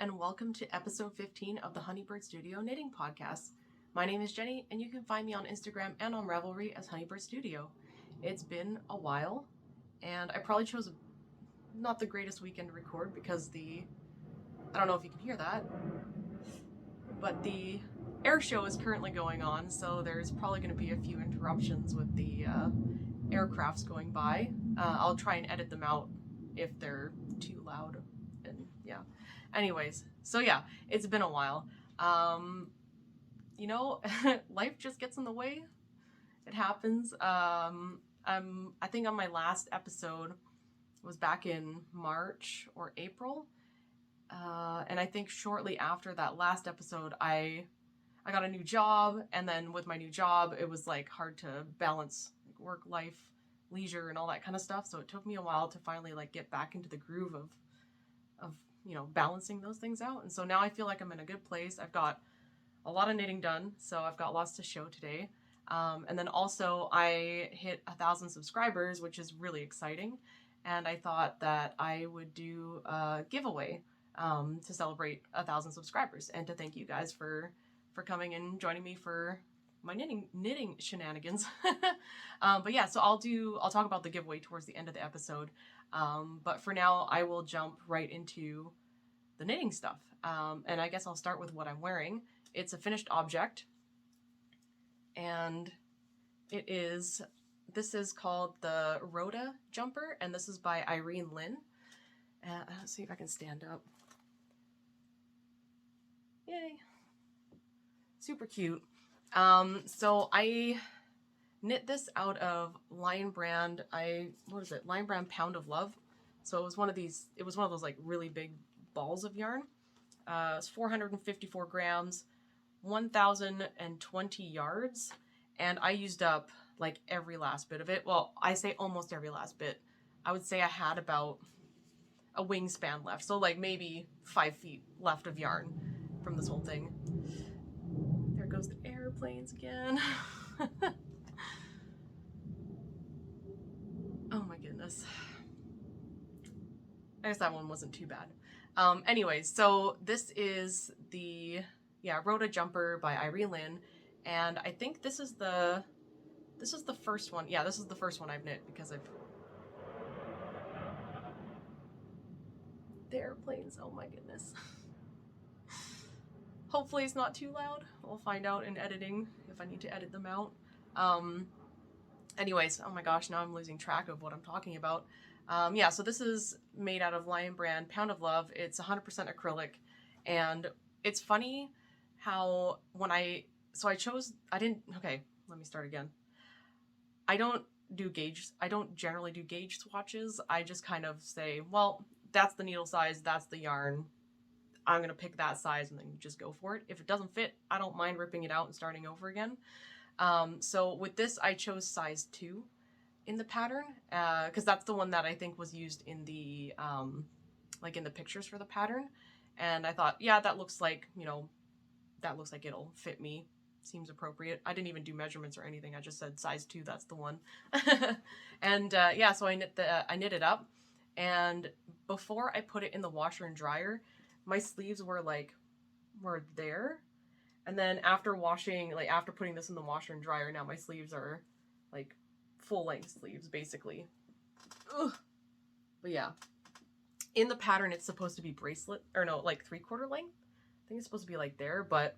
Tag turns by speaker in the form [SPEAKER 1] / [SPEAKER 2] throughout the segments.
[SPEAKER 1] and welcome to episode 15 of the Honeybird Studio Knitting Podcast. My name is Jenny, and you can find me on Instagram and on Ravelry as Honeybird Studio. It's been a while, and I probably chose not the greatest weekend to record because I don't know if you can hear that, but the air show is currently going on, so there's probably going to be a few interruptions with the aircrafts going by. I'll try and edit them out if they're too loud, and yeah. Anyways, so yeah, it's been a while. Life just gets in the way. It happens. I think on my last episode was back in March or April. And I think shortly after that last episode, I got a new job, and then with my new job, it was like hard to balance work, life, leisure, and all that kind of stuff. So it took me a while to finally like get back into the groove of balancing those things out. And so now I feel like I'm in a good place. I've got a lot of knitting done, so I've got lots to show today. And then also I hit 1,000 subscribers, which is really exciting. And I thought that I would do a giveaway to celebrate 1,000 subscribers and to thank you guys for coming and joining me for my knitting shenanigans. But yeah, so I'll talk about the giveaway towards the end of the episode. But for now, I will jump right into the knitting stuff. And I guess I'll start with what I'm wearing. It's a finished object, and this is called the Rota jumper, and this is by Irene Lin. Let's see if I can stand up. Yay. Super cute. So I knit this out of Lion Brand. Lion Brand Pound of Love. So it was one of those like really big balls of yarn. It's 454 grams, 1,020 yards, and I used up like every last bit of it. Well, I say almost every last bit. I would say I had about a wingspan left, so like maybe 5 feet left of yarn from this whole thing. There goes the airplanes again. Oh my goodness. I guess that one wasn't too bad. Anyways, so this is the Rota jumper by Irene Lin, and I think this is the first one. Yeah, this is the first one I've knit because the airplanes. Oh my goodness. Hopefully it's not too loud. We'll find out in editing if I need to edit them out. Anyways, oh my gosh, now I'm losing track of what I'm talking about. So this is made out of Lion Brand Pound of Love. It's 100% acrylic, and it's funny how okay, let me start again. I don't generally do gauge swatches. I just kind of say, well, that's the needle size, that's the yarn. I'm going to pick that size and then just go for it. If it doesn't fit, I don't mind ripping it out and starting over again. So with this, I chose size 2 in the pattern, because that's the one that I think was used in the, in the pictures for the pattern. And I thought, yeah, that looks like it'll fit me. Seems appropriate. I didn't even do measurements or anything. I just said size 2, that's the one. And so I knit it up. And before I put it in the washer and dryer, my sleeves were there. And then after putting this in the washer and dryer, now my sleeves are like full length sleeves basically. Ugh. But yeah, in the pattern it's supposed to be bracelet, or no, like 3/4 length. I think it's supposed to be like there, but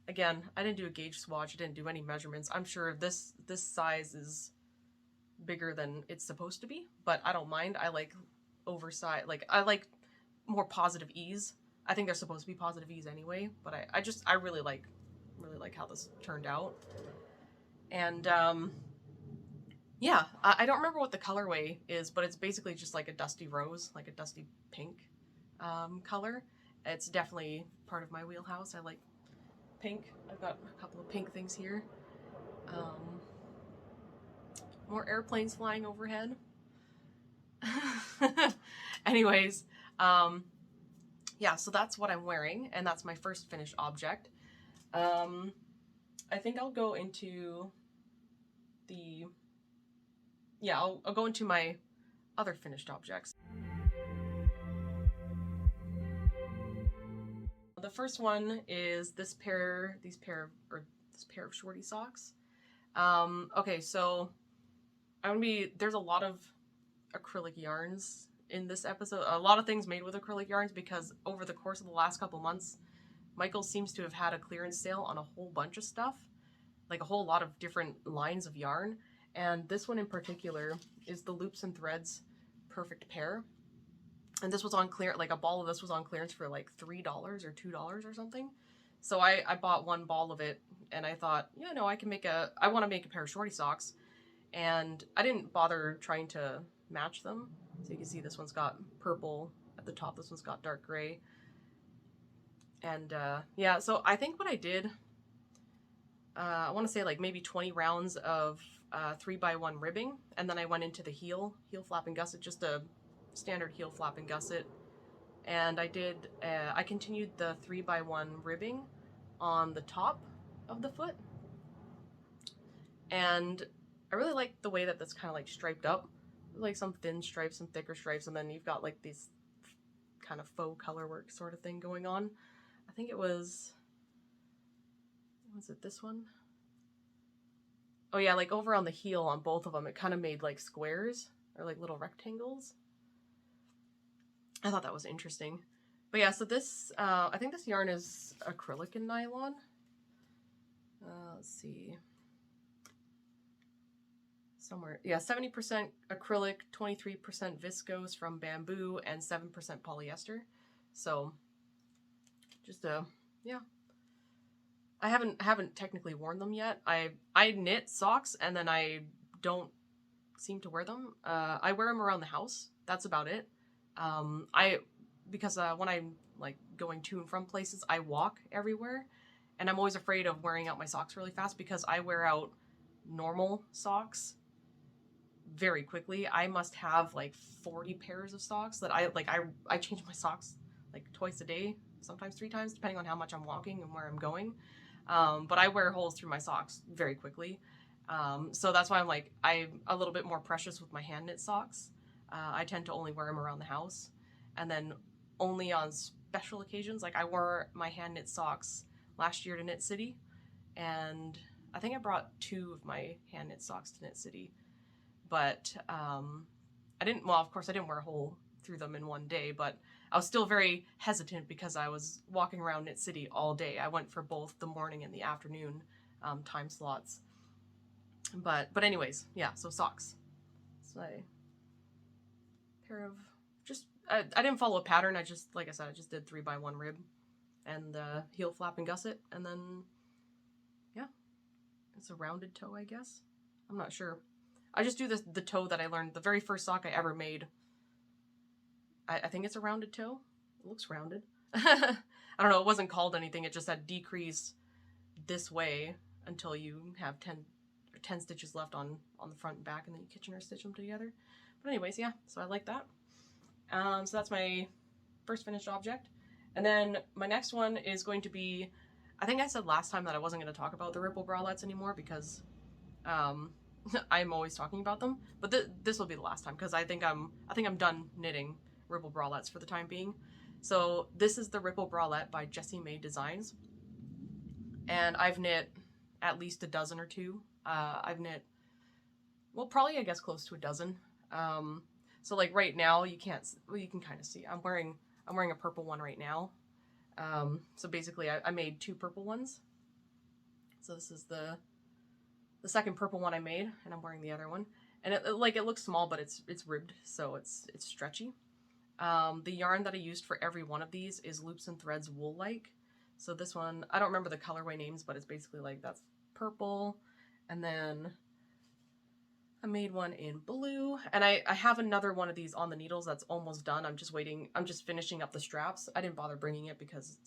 [SPEAKER 1] again, I didn't do a gauge swatch. I didn't do any measurements. I'm sure this size is bigger than it's supposed to be, but I don't mind. I like oversized, I like more positive ease. I think they're supposed to be positive ease anyway, but I really like how this turned out. And I don't remember what the colorway is, but it's basically just like a dusty rose, like a dusty pink color. It's definitely part of my wheelhouse. I like pink. I've got a couple of pink things here. More airplanes flying overhead. Anyways, so that's what I'm wearing, and that's my first finished object. I think I'll go into I'll go into my other finished objects. the first one is this pair of Shorty Socks. Okay, so there's a lot of acrylic yarns in this episode. A lot of things made with acrylic yarns because over the course of the last couple months, Michael seems to have had a clearance sale on a whole bunch of stuff, like a whole lot of different lines of yarn. And this one in particular is the Loops and Threads Perfect Pair. And this was on clearance, like a ball of this was on clearance for like $3 or $2 or something. So I bought one ball of it and I thought, yeah, no, I want to make a pair of Shorty Socks. And I didn't bother trying to match them. So you can see this one's got purple at the top, this one's got dark gray. And yeah, so I think what I did, I want to say like maybe 20 rounds of 3x1 ribbing, and then I went into the heel flap and gusset, just a standard heel flap and gusset. And I continued the 3x1 ribbing on the top of the foot. And I really like the way that that's kind of like striped up, like some thin stripes, some thicker stripes, and then you've got like these kind of faux color work sort of thing going on. I think it was it this one? Oh yeah, like over on the heel on both of them, it kind of made like squares or like little rectangles. I thought that was interesting. But yeah, so this, I think this yarn is acrylic and nylon. Let's see. Somewhere, yeah, 70% acrylic, 23% viscose from bamboo, and 7% polyester. So, just yeah. I haven't technically worn them yet. I knit socks and then I don't seem to wear them. I wear them around the house. That's about it. Because when I'm like going to and from places, I walk everywhere, and I'm always afraid of wearing out my socks really fast because I wear out normal socks very quickly. I must have like 40 pairs of socks that I change my socks like twice a day, sometimes 3 times, depending on how much I'm walking and where I'm going. But I wear holes through my socks very quickly. So that's why I'm a little bit more precious with my hand knit socks. I tend to only wear them around the house, and then only on special occasions. Like I wore my hand knit socks last year to Knit City, and I think I brought 2 of my hand knit socks to Knit City. But of course I didn't wear a hole through them in one day, but I was still very hesitant because I was walking around Knit City all day. I went for both the morning and the afternoon time slots. But anyways, yeah, so socks. So pair of I didn't follow a pattern. I just, like I said, I just did 3x1 rib and the heel flap and gusset, and then yeah, it's a rounded toe, I guess. I'm not sure. I just do the toe that I learned. The very first sock I ever made, I think it's a rounded toe. It looks rounded. I don't know. It wasn't called anything. It just said decrease this way until you have 10 stitches left on the front and back, and then you kitchener stitch them together. But anyways, yeah, so I like that. So that's my first finished object. And then my next one is going to be, I think I said last time that I wasn't going to talk about the ripple bralettes anymore because I'm always talking about them, but this will be the last time because I think I'm done knitting ripple bralettes for the time being. So this is the Ripple Bralette by Jessie May Designs, and I've knit at least a dozen or two. I've knit, well, probably I guess close to a dozen. So like right now you can kind of see I'm wearing a purple one right now. So basically I made 2 purple ones. So this is the second purple one I made, and I'm wearing the other one. And it looks small, but it's ribbed, so it's stretchy. The yarn that I used for every one of these is Loops and Threads Wool-like. So this one, I don't remember the colorway names, but it's basically like that's purple, and then I made one in blue, and I have another one of these on the needles that's almost done. I'm just finishing up the straps. I didn't bother bringing it because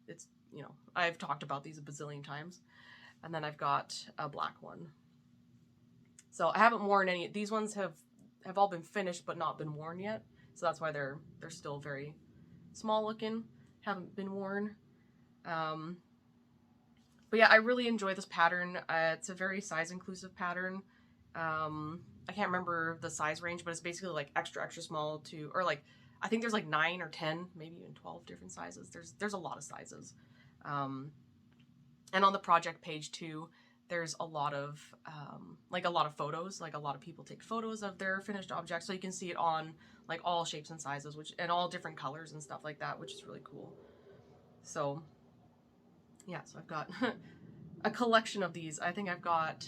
[SPEAKER 1] it's you know, I've talked about these a bazillion times. And then I've got a black one. So I haven't worn any. These ones have all been finished but not been worn yet. So that's why they're still very small looking. Haven't been worn. But yeah, I really enjoy this pattern. It's a very size inclusive pattern. I can't remember the size range, but it's basically like extra small to, or like I think there's like 9 or 10, maybe even 12 different sizes. There's a lot of sizes. And on the project page too, there's a lot of photos. Like a lot of people take photos of their finished objects, so you can see it on like all shapes and sizes, and all different colors and stuff like that, which is really cool. So yeah, so I've got a collection of these. I think I've got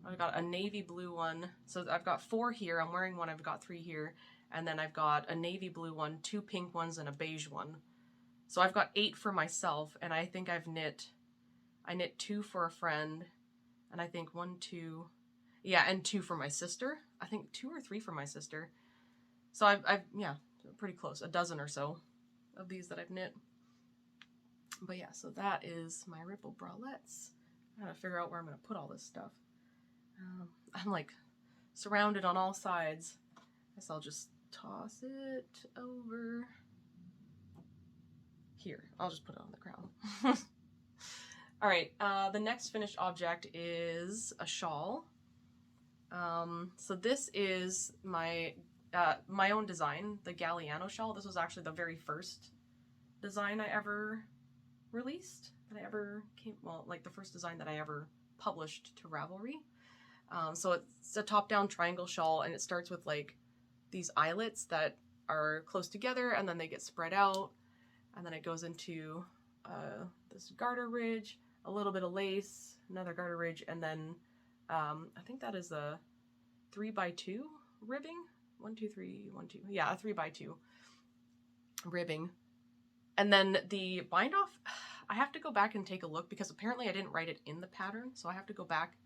[SPEAKER 1] a navy blue one. So I've got 4 here. I'm wearing one. I've got 3 here. And then I've got a navy blue one, 2 pink ones, and a beige one. So I've got 8 for myself, and I think I knit 2 for a friend, and I think 1, 2, yeah, and 2 for my sister. I think 2 or 3 for my sister. So I've yeah, pretty close, a dozen or so of these that I've knit. But yeah, so that is my Ripple bralettes. I gotta figure out where I'm gonna put all this stuff. I'm like surrounded on all sides. I guess I'll just toss it over here. I'll just put it on the crown. All right, the next finished object is a shawl. So this is my own design, the Galiano shawl. This was actually the very first design I ever released, like the first design that I ever published to Ravelry. So it's a top-down triangle shawl, and it starts with like these eyelets that are close together, and then they get spread out, and then it goes into this garter ridge, a little bit of lace, another garter ridge, and then I think that is a 3x2 ribbing. 1, 2, 3, 1, 2. Yeah, a 3x2 ribbing. And then the bind off, I have to go back and take a look because apparently I didn't write it in the pattern, so I have to go back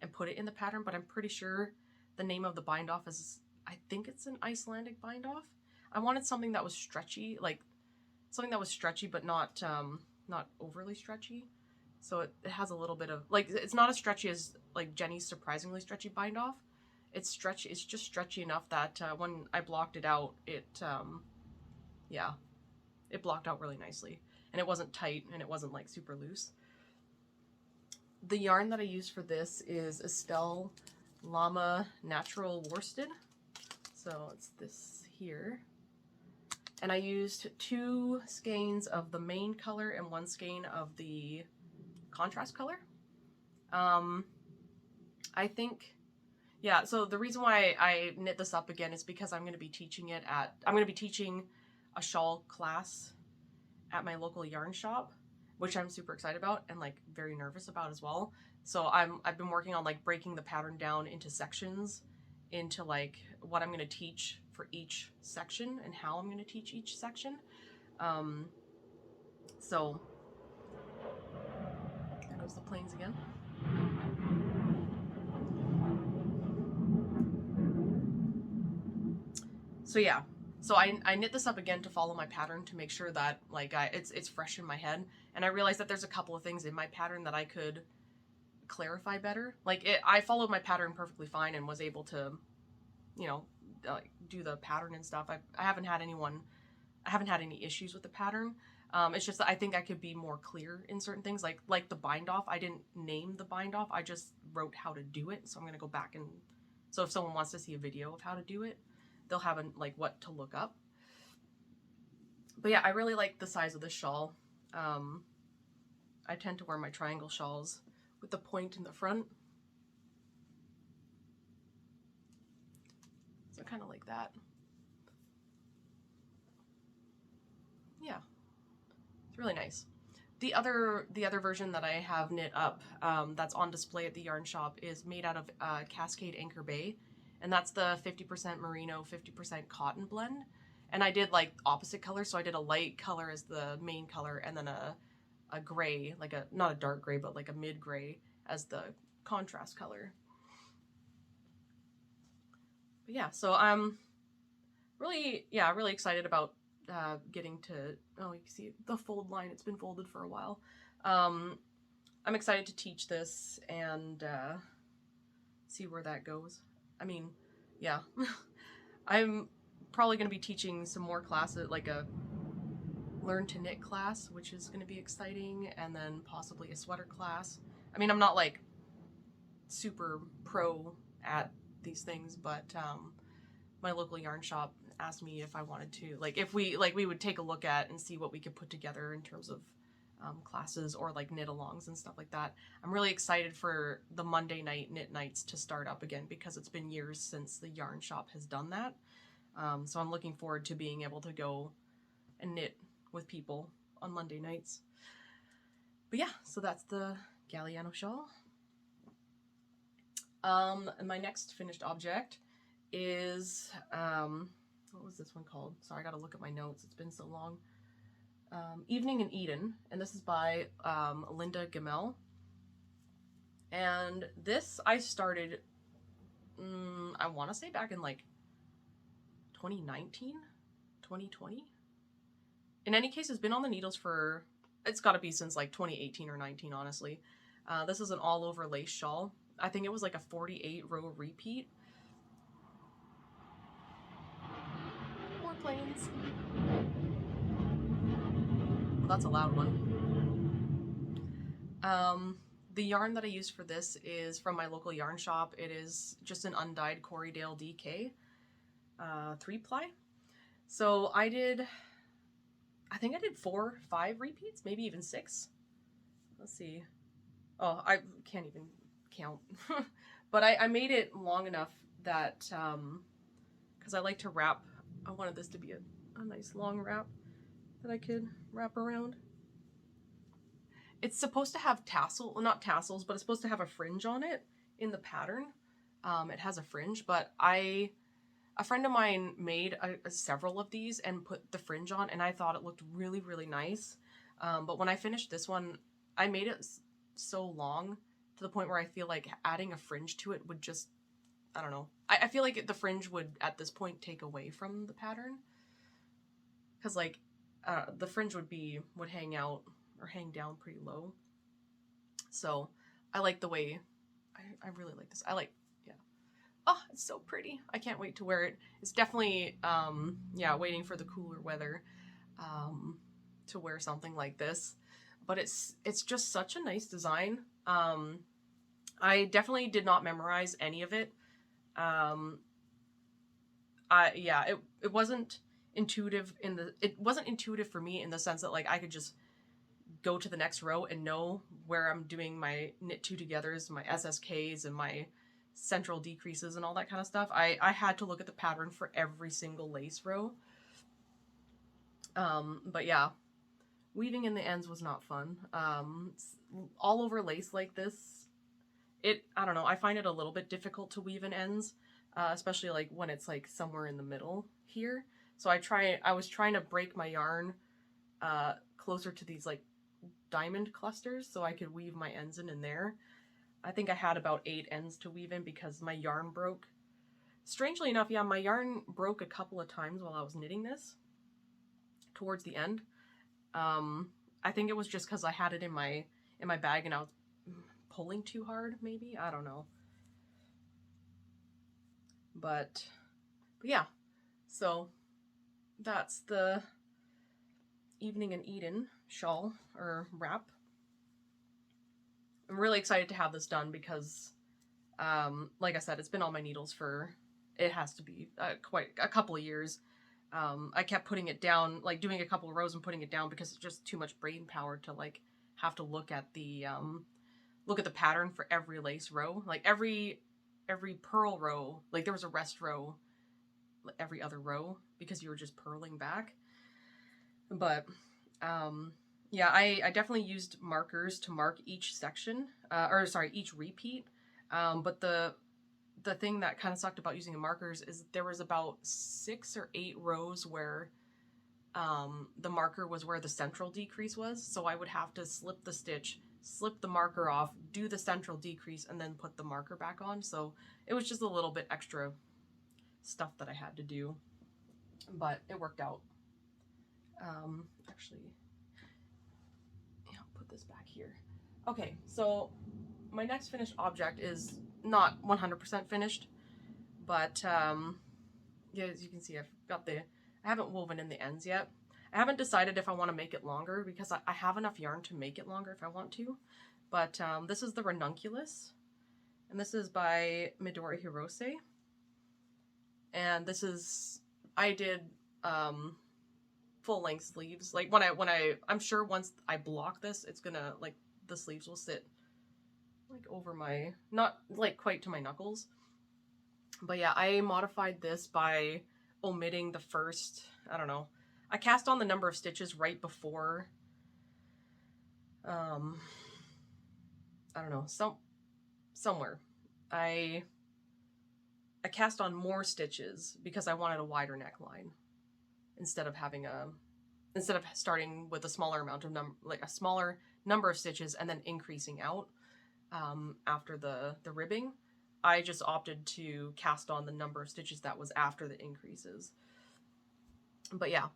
[SPEAKER 1] and put it in the pattern, but I'm pretty sure the name of the bind off is, I think it's an Icelandic bind off. I wanted something that was stretchy, like something that was stretchy but not overly stretchy. So it has a little bit of, like, it's not as stretchy as like Jenny's surprisingly stretchy bind off. It's just stretchy enough that when I blocked it out, yeah, it blocked out really nicely. And it wasn't tight, and it wasn't like super loose. The yarn that I used for this is Estelle Llama Natural Worsted. So it's this here. And I used 2 skeins of the main color and 1 skein of the contrast color. I think, yeah, so the reason why I knit this up again is because I'm going to be teaching a shawl class at my local yarn shop, which I'm super excited about and like very nervous about as well. So I've been working on like breaking the pattern down into sections, into like what I'm going to teach for each section and how I'm going to teach each section. So there goes the planes again. So yeah, so I knit this up again to follow my pattern to make sure that like it's fresh in my head. And I realized that there's a couple of things in my pattern that I could clarify better. Like I followed my pattern perfectly fine and was able to, you know, do the pattern and stuff. I haven't had any issues with the pattern. It's just that I think I could be more clear in certain things, like the bind off. I didn't name the bind off. I just wrote how to do it. So I'm gonna go back and, so if someone wants to see a video of how to do it, they'll have like what to look up. But yeah, I really like the size of this shawl. I tend to wear my triangle shawls with the point in the front. So kind of like that. Yeah, it's really nice. The other version that I have knit up that's on display at the yarn shop is made out of Cascade Anchor Bay. And that's the 50% merino, 50% cotton blend. And I did like opposite colors. So I did a light color as the main color, and then a gray, like not a dark gray, but like a mid gray as the contrast color. But yeah, so I'm really excited about getting to, oh, you can see the fold line. It's been folded for a while. I'm excited to teach this and see where that goes. I mean, yeah, I'm probably going to be teaching some more classes, like a learn to knit class, which is going to be exciting, and then possibly a sweater class. I mean, I'm not like super pro at these things, but my local yarn shop asked me if I wanted to, like, if we, like, we would take a look at and see what we could put together in terms of classes or like knit alongs and stuff like that. I'm really excited for the Monday night knit nights to start up again because it's been years since the yarn shop has done that. So I'm looking forward to being able to go and knit with people on Monday nights. But yeah, so that's the Galiano shawl. And my next finished object is, what was this one called? Sorry, I gotta look at my notes. It's been so long. Evening in Eden, and this is by Lynda Gemmel. And this I started, I want to say back in like 2019, 2020. In any case, it's been on the needles for, it's got to be since like 2018 or 19, honestly. This is an all-over lace shawl. I think it was like a 48 row repeat. More planes. Well, that's a loud one. The yarn that I used for this is from my local yarn shop. It is just an undyed Corriedale DK 3-ply. So I think I did 4, 5 repeats, maybe even 6. Let's see. Oh, I can't even count. But I made it long enough that, because I like to wrap, I wanted this to be a nice long wrap that I could wrap around. It's supposed to have tassel, well, not tassels, but it's supposed to have a fringe on it in the pattern. It has a fringe, but a friend of mine made several of these and put the fringe on, and I thought it looked really, really nice. But when I finished this one, I made it so long to the point where I feel like adding a fringe to it would just, I don't know. I feel like the fringe would, at this point, take away from the pattern. Because, like, the fringe would hang out or hang down pretty low. So I like the way, I really like this. Yeah. Oh, it's so pretty. I can't wait to wear it. It's definitely, yeah, waiting for the cooler weather to wear something like this. But it's just such a nice design. I definitely did not memorize any of it. Yeah, it wasn't intuitive it wasn't intuitive for me in the sense that, like, I could just go to the next row and know where I'm doing my knit 2 togethers, my SSKs, and my central decreases and all that kind of stuff. I had to look at the pattern for every single lace row. But yeah, weaving in the ends was not fun. All over lace like this, I don't know, I find it a little bit difficult to weave in ends, especially like when it's like somewhere in the middle here. So I was trying to break my yarn closer to these like diamond clusters so I could weave my ends in there. I think I had about 8 ends to weave in because my yarn broke. Strangely enough, yeah, my yarn broke a couple of times while I was knitting this towards the end. I think it was just because I had it in my bag and I was pulling too hard, maybe? I don't know. But yeah, so that's the Evening in Eden shawl or wrap. I'm really excited to have this done because, like I said, it's been on my needles for, it has to be quite a couple of years. I kept putting it down, like doing a couple of rows and putting it down because it's just too much brain power to like have to look at the pattern for every lace row. Like every purl row, like there was a rest row every other row because you were just purling back. But yeah, I definitely used markers to mark each section, each repeat. But the thing that kind of sucked about using the markers is there was about 6 or 8 rows where the marker was where the central decrease was. So I would have to slip the stitch, slip the marker off, do the central decrease, and then put the marker back on. So it was just a little bit extra stuff that I had to do, but it worked out. Actually, yeah, I'll put this back here. Okay, so my next finished object is not 100% finished, but yeah, as you can see, I haven't woven in the ends yet. I haven't decided if I want to make it longer because I have enough yarn to make it longer if I want to. But this is the Ranunculus, and this is by Midori Hirose. And this is I did full length sleeves. Like I'm sure once I block this, it's gonna, like, the sleeves will sit like over my, not like quite to my knuckles. But yeah, I modified this by omitting the first, I don't know, I cast on the number of stitches right before, I don't know, somewhere. I cast on more stitches because I wanted a wider neckline instead of starting with a smaller amount of like a smaller number of stitches and then increasing out after the ribbing. I just opted to cast on the number of stitches that was after the increases. But yeah,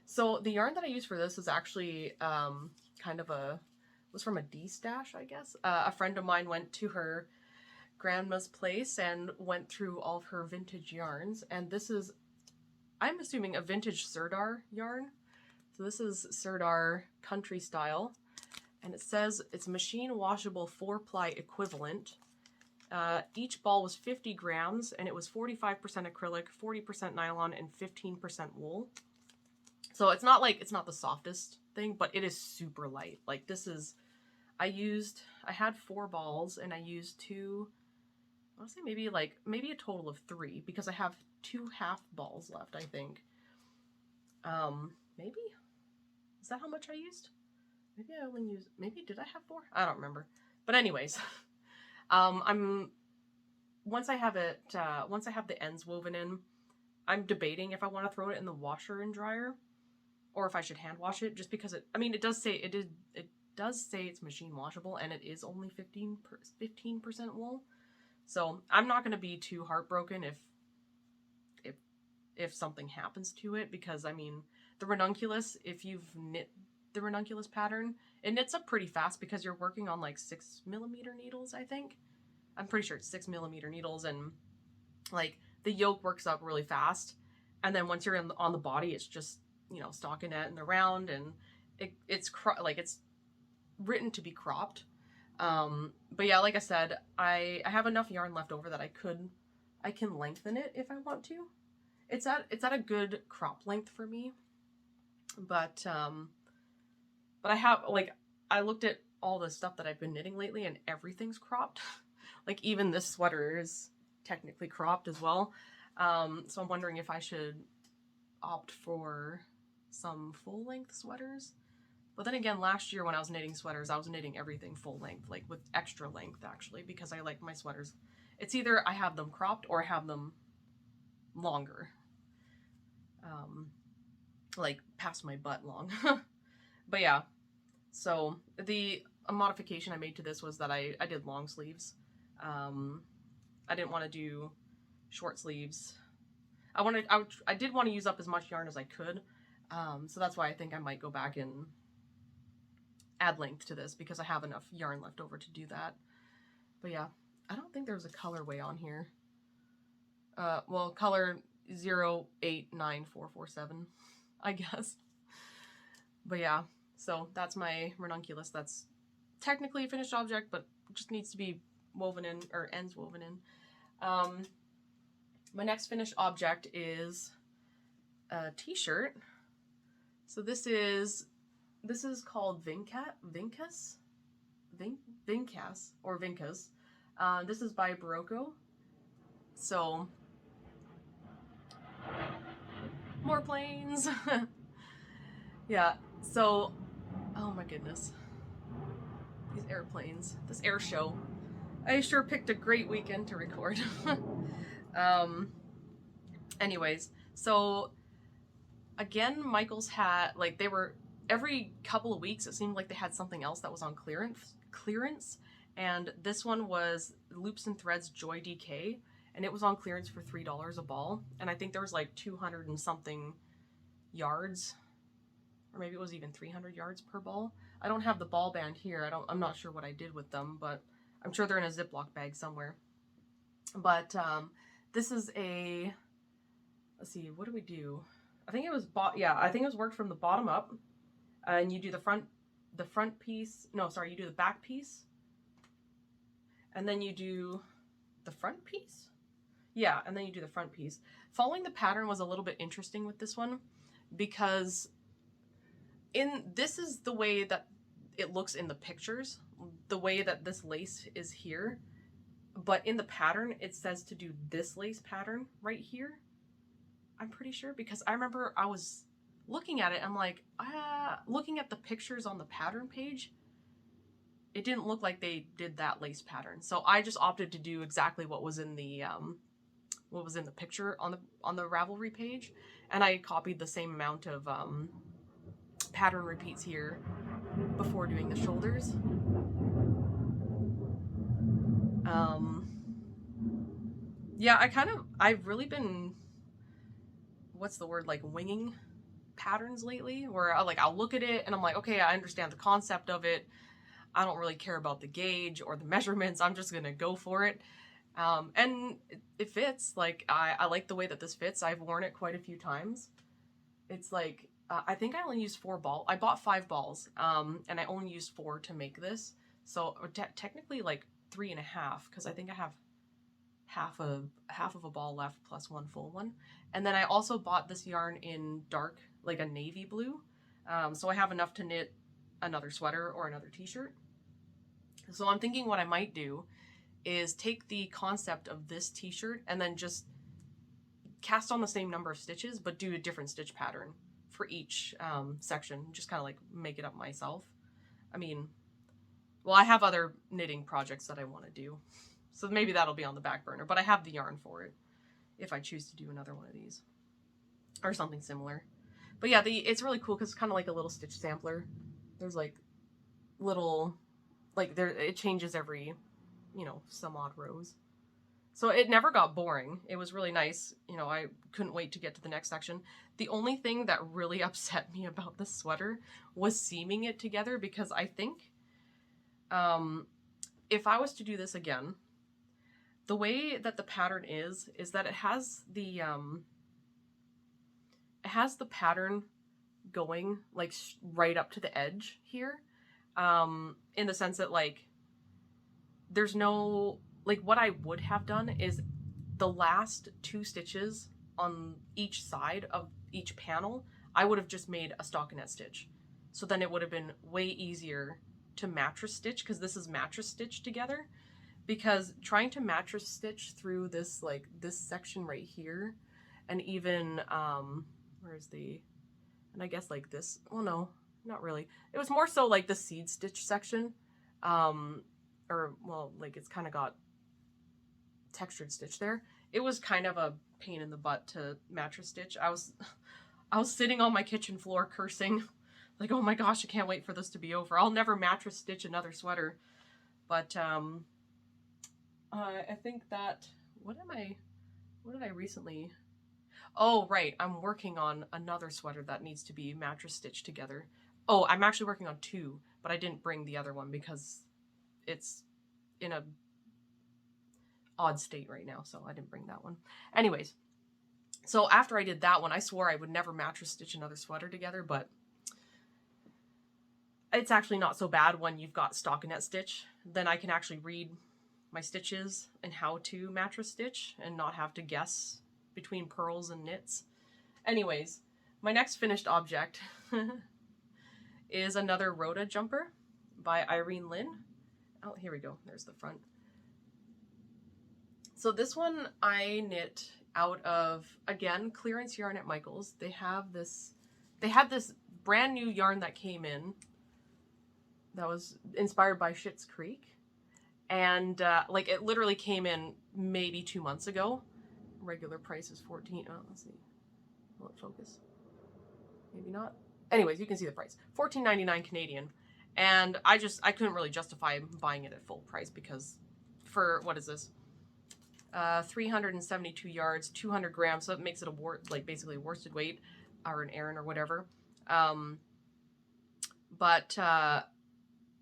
[SPEAKER 1] so the yarn that I used for this is actually kind of was from a D-stash, I guess. A friend of mine went to her grandma's place and went through all of her vintage yarns, and this is, I'm assuming, a vintage Stadter yarn. So this is Stadter country style, and it says it's machine washable 4-ply equivalent. Each ball was 50 grams, and it was 45% acrylic, 40% nylon, and 15% wool. So it's not the softest thing, but it is super light. Like, this is, I had 4 balls, and I used 2, I want to say maybe a total of 3, because I have 2 half balls left, I think. Maybe? Is that how much I used? Maybe I only used, did I have 4? I don't remember. But anyways, once I have the ends woven in, I'm debating if I want to throw it in the washer and dryer, or if I should hand wash it, just because it does say it's machine washable, and it is only 15% wool. So I'm not going to be too heartbroken if something happens to it, because I mean, the Ranunculus, if you've knit the Ranunculus pattern, it knits up pretty fast because you're working on like 6mm needles, I think. I'm pretty sure it's 6mm needles, and like the yoke works up really fast, and then once you're on the body, it's just, you know, stockinette and around, and it's written to be cropped. But yeah, like I said, I have enough yarn left over that I can lengthen it if I want to. It's at a good crop length for me, but I have, like, I looked at all the stuff that I've been knitting lately, and everything's cropped. Like, even this sweater is technically cropped as well. So I'm wondering if I should opt for some full length sweaters. But then again, last year when I was knitting sweaters, I was knitting everything full length, like with extra length, actually, because I like my sweaters. It's either I have them cropped or I have them longer. Like past my butt long. But yeah, so a modification I made to this was that I did long sleeves. I didn't want to do short sleeves. I did want to use up as much yarn as I could. So that's why I think I might go back and add length to this, because I have enough yarn left over to do that. But yeah, I don't think there's a colorway on here. Well, color 089447, I guess. But yeah, so that's my Ranunculus. That's technically a finished object, but just needs to be woven in, or ends woven in. My next finished object is a t-shirt. So this is called Vincas, or Vincas. This is by Berroco. So, more planes. Yeah, so, oh my goodness. These airplanes, this air show. I sure picked a great weekend to record. Anyways, so again, Michaels had, like, they were, every couple of weeks it seemed like they had something else that was on clearance, and this one was Loops and Threads Joy DK, and it was on clearance for $3 a ball, and I think there was like 200 and something yards, or maybe it was even 300 yards per ball. I don't have the ball band here. I'm not sure what I did with them, but I'm sure they're in a Ziploc bag somewhere. But this is a, let's see, what do we do? I think it was I think it was worked from the bottom up, and you do the front piece. No, sorry, you do the back piece, and then you do the front piece. Yeah, and then you do the front piece. Following the pattern was a little bit interesting with this one because this is the way that it looks in the pictures, the way that this lace is here, but in the pattern it says to do this lace pattern right here. I'm pretty sure, because I remember I was looking at it, I'm like, looking at the pictures on the pattern page, it didn't look like they did that lace pattern. So I just opted to do exactly what was in the picture on the Ravelry page, and I copied the same amount of pattern repeats here before doing the shoulders. Yeah, I've really been, what's the word, like winging patterns lately, where I'll look at it and I'm like, okay, I understand the concept of it. I don't really care about the gauge or the measurements. I'm just gonna go for it. And it fits. Like, I like the way that this fits. I've worn it quite a few times. It's like, I think I only used 4 balls. I bought 5 balls, and I only used 4 to make this. So technically like 3.5, because I think I have half of a ball left plus 1 full one. And then I also bought this yarn in dark, like a navy blue. So I have enough to knit another sweater or another t-shirt. So I'm thinking what I might do is take the concept of this t-shirt and then just cast on the same number of stitches, but do a different stitch pattern for each section. Just kind of like make it up myself. I mean, well, I have other knitting projects that I want to do, so maybe that'll be on the back burner, but I have the yarn for it if I choose to do another one of these or something similar. But yeah, it's really cool because it's kind of like a little stitch sampler. There's like little, like it changes every, some odd rows. So it never got boring. It was really nice. I couldn't wait to get to the next section. The only thing that really upset me about this sweater was seaming it together, because I think if I was to do this again, the way that the pattern is that it has the pattern going like right up to the edge here, in the sense that like there's no, like, what I would have done is the last 2 stitches on each side of each panel, I would have just made a stockinette stitch. So then it would have been way easier to mattress stitch, because this is mattress stitch together. Because trying to mattress stitch through this, like this section right here, and even, where's the, and I guess like this, well, no, not really. It was more so like the seed stitch section, or, well, like it's kind of got textured stitch there. It was kind of a pain in the butt to mattress stitch. I was sitting on my kitchen floor cursing, like, oh my gosh, I can't wait for this to be over. I'll never mattress stitch another sweater. But I think that, what did I recently, oh right, I'm working on another sweater that needs to be mattress stitched together. Oh, I'm actually working on 2, but I didn't bring the other one because it's in a odd state right now, so I didn't bring that one. Anyways, so after I did that one, I swore I would never mattress stitch another sweater together, but it's actually not so bad when you've got stockinette stitch. Then I can actually read my stitches and how to mattress stitch and not have to guess between purls and knits. Anyways, my next finished object is another Rota jumper by Irene Lin. Oh, here we go. There's the front. So this one I knit out of, again, clearance yarn at Michael's. They had this brand new yarn that came in that was inspired by Schitt's Creek. And like it literally came in maybe 2 months ago. Regular price is $14. Oh, let's see. Will it focus? Maybe not. Anyways, you can see the price. $14.99 Canadian. And I couldn't really justify buying it at full price, because for, what is this? 372 yards, 200 grams. So it makes it basically a worsted weight or an Aran or whatever. But I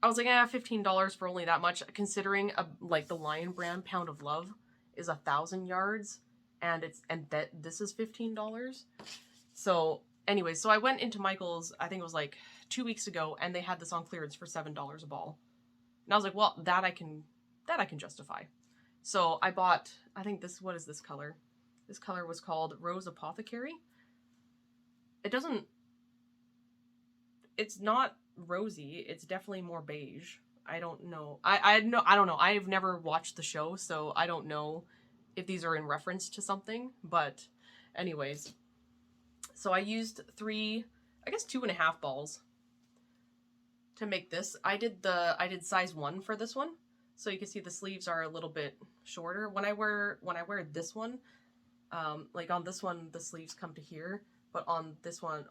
[SPEAKER 1] was like, $15 for only that much, considering like the Lion brand Pound of Love is 1,000 yards, and this is $15. So anyways, so I went into Michael's, I think it was like 2 weeks ago, and they had this on clearance for $7 a ball. And I was like, well, that I can justify. So I bought, I think this, what is this color? This color was called Rose Apothecary. It doesn't, it's not rosy. It's definitely more beige. I don't know. I don't know. I've never watched the show, so I don't know if these are in reference to something. But anyways, so I used 2.5 balls to make this. I did size 1 for this one. So you can see the sleeves are a little bit shorter. When I wear this one, like on this one, the sleeves come to here, but on this one,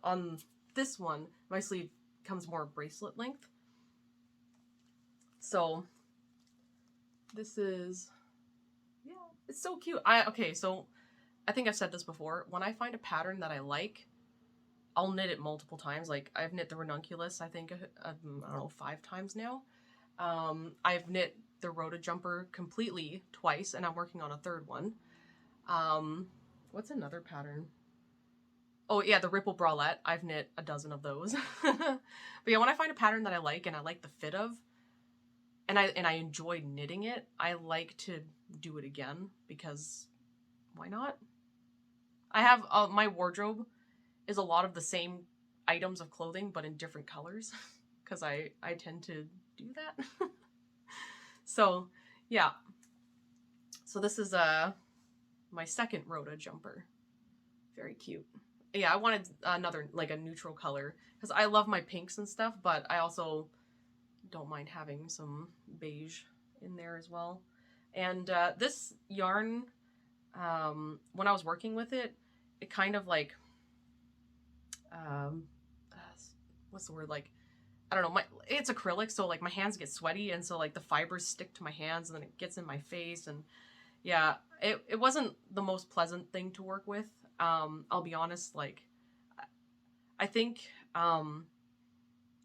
[SPEAKER 1] my sleeve comes more bracelet length. So this is, yeah, it's so cute. Okay, so I think I've said this before. When I find a pattern that I like, I'll knit it multiple times. Like I've knit the Ranunculus, I think, I don't know, 5 times now. I've knit the Rota jumper completely twice, and I'm working on a 3rd one. What's another pattern? Oh yeah, the Ripple Bralette. I've knit a dozen of those. But yeah, when I find a pattern that I like and I like the fit of, and I enjoy knitting it, I like to do it again, because why not? I have my wardrobe is a lot of the same items of clothing, but in different colors, because I tend to do that. So yeah, so this is my 2nd Rota jumper. Very cute. Yeah, I wanted another, like a neutral color, because I love my pinks and stuff, but I also don't mind having some beige in there as well. And this yarn, when I was working with it, it kind of like, what's the word, like, I don't know, it's acrylic, so like my hands get sweaty, and so like the fibers stick to my hands, and then it gets in my face, and yeah, it wasn't the most pleasant thing to work with. I'll be honest, like, I think, I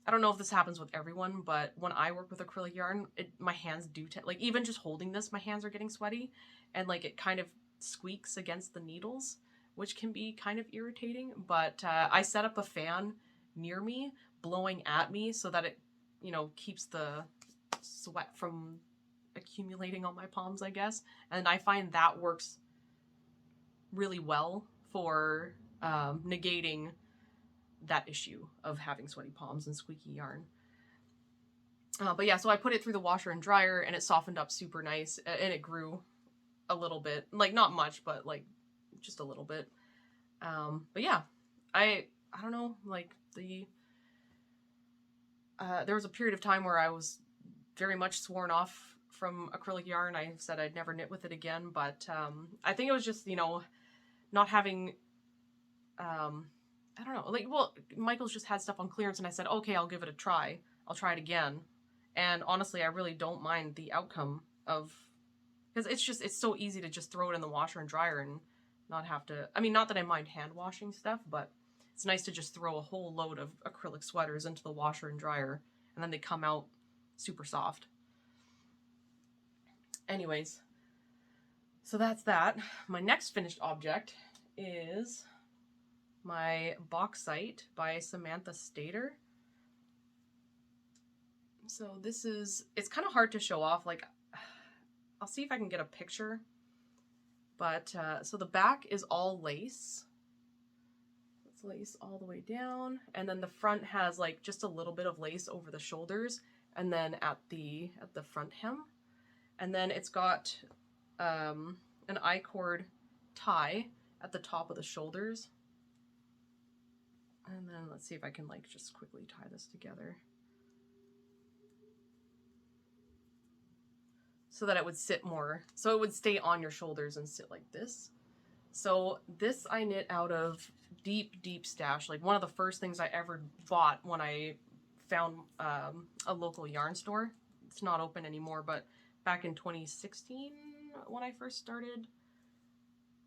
[SPEAKER 1] don't know if this happens with everyone, but when I work with acrylic yarn, my hands do, like, even just holding this, my hands are getting sweaty, and like it kind of squeaks against the needles, which can be kind of irritating. But I set up a fan near me, blowing at me, so that it, you know, keeps the sweat from accumulating on my palms, I guess. And I find that works really well for negating that issue of having sweaty palms and squeaky yarn. But yeah, so I put it through the washer and dryer, and it softened up super nice, and it grew a little bit, like not much, but like just a little bit. But yeah, I don't know, like there was a period of time where I was very much sworn off from acrylic yarn. I said I'd never knit with it again, but I think it was just, you know, not having, I don't know, like, well, Michael's just had stuff on clearance, and I said, okay, I'll give it a try. I'll try it again. And honestly, I really don't mind the outcome of, because it's so easy to just throw it in the washer and dryer and not have to, I mean, not that I mind hand washing stuff, but it's nice to just throw a whole load of acrylic sweaters into the washer and dryer, and then they come out super soft. Anyways, so that's that. My next finished object is my Bauxite by Samantha Stadter. So this is, it's kind of hard to show off. Like, I'll see if I can get a picture. But, so the back is all lace. It's lace all the way down. And then the front has like just a little bit of lace over the shoulders, and then at the front hem. And then it's got an I-cord tie at the top of the shoulders. And then let's see if I can like just quickly tie this together, so that it would sit more, so it would stay on your shoulders and sit like this. So this I knit out of deep stash, like one of the first things I ever bought when I found a local yarn store. It's not open anymore, but back in 2016 when I first started,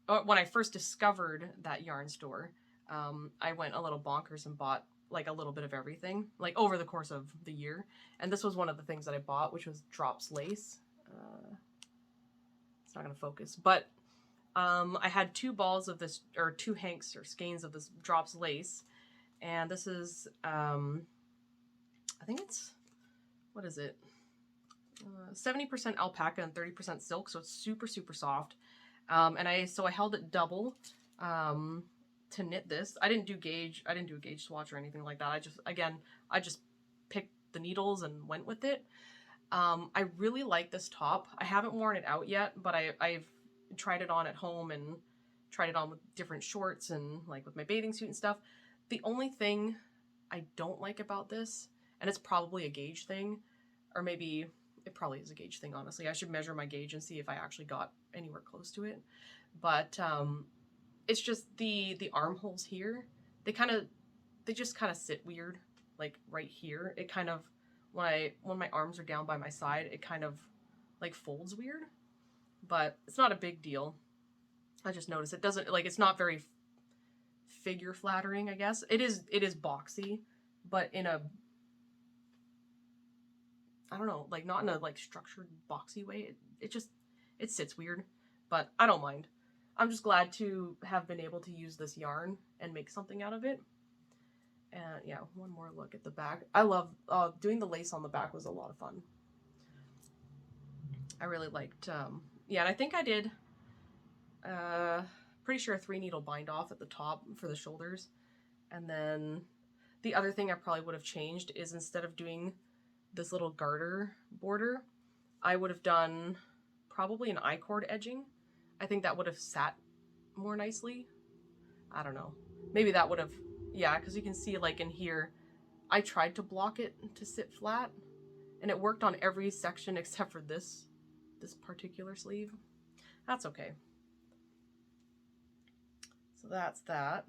[SPEAKER 1] or when I first discovered that yarn store, I went a little bonkers and bought like a little bit of everything, like over the course of the year. And this was one of the things that I bought, which was Drops Lace. It's not going to focus, but I had 2 balls of this, or 2 hanks or skeins of this Drops Lace. And this is, I think it's, what is it? 70% alpaca and 30% silk, so it's super, super soft. And I held it double to knit this. I didn't do a gauge swatch or anything like that. I just picked the needles and went with it. I really like this top. I haven't worn it out yet, but I've tried it on at home and tried it on with different shorts and like with my bathing suit and stuff. The only thing I don't like about this, and it's probably a gauge thing, or maybe it probably is a gauge thing, honestly. I should measure my gauge and see if I actually got anywhere close to it. But it's just the armholes here. They just kind of sit weird, like right here. It kind of, when my arms are down by my side, it kind of like folds weird. But it's not a big deal. I just noticed it doesn't, like, it's not very figure flattering, I guess. It is boxy, but in a, I don't know, like not in a like structured boxy way. It sits weird, but I don't mind. I'm just glad to have been able to use this yarn and make something out of it. And yeah, one more look at the back. I love doing the lace on the back was a lot of fun. I really liked, yeah, and I think I did, pretty sure a 3-needle bind off at the top for the shoulders. And then the other thing I probably would have changed is instead of doing this little garter border, I would have done probably an I-cord edging. I think that would have sat more nicely. I don't know. Maybe that would have, yeah, because you can see like in here, I tried to block it to sit flat and it worked on every section except for this particular sleeve. That's okay. So that's that.